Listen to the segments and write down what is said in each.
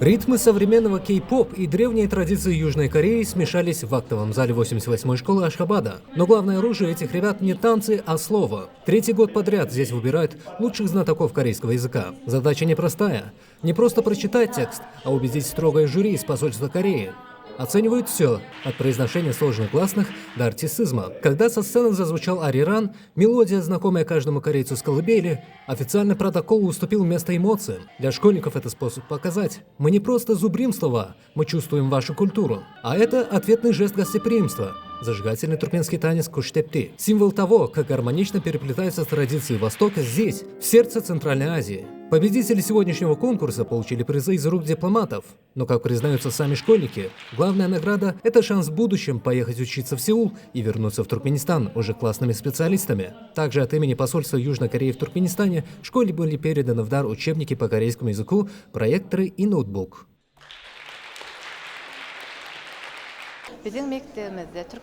Ритмы современного кей-поп и древние традиции Южной Кореи смешались в актовом зале 88-й школы Ашхабада. Но главное оружие этих ребят не танцы, а слово. Третий год подряд здесь выбирают лучших знатоков корейского языка. Задача непростая. Не просто прочитать текст, а убедить строгое жюри из посольства Кореи. Оценивают все, от произношения сложных гласных до артистизма. Когда со сцены зазвучал Ариран, мелодия, знакомая каждому корейцу с колыбели, официальный протокол уступил место эмоциям. Для школьников это способ показать: мы не просто зубрим слова, мы чувствуем вашу культуру. А это ответный жест гостеприимства. Зажигательный туркменский танец куштепти. Символ того, как гармонично переплетаются традиции Востока здесь, в сердце Центральной Азии. Победители сегодняшнего конкурса получили призы из рук дипломатов. Но, как признаются сами школьники, главная награда – это шанс в будущем поехать учиться в Сеул и вернуться в Туркменистан уже классными специалистами. Также от имени посольства Южной Кореи в Туркменистане школе были переданы в дар учебники по корейскому языку, проекторы и ноутбук.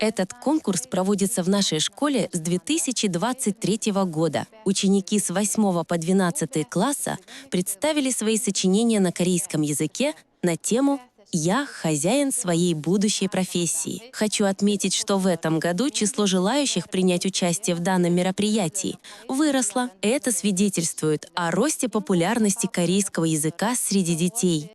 Этот конкурс проводится в нашей школе с 2023 года. Ученики с 8 по 12 класса представили свои сочинения на корейском языке на тему «Я хозяин своей будущей профессии». Хочу отметить, что в этом году число желающих принять участие в данном мероприятии выросло. Это свидетельствует о росте популярности корейского языка среди детей.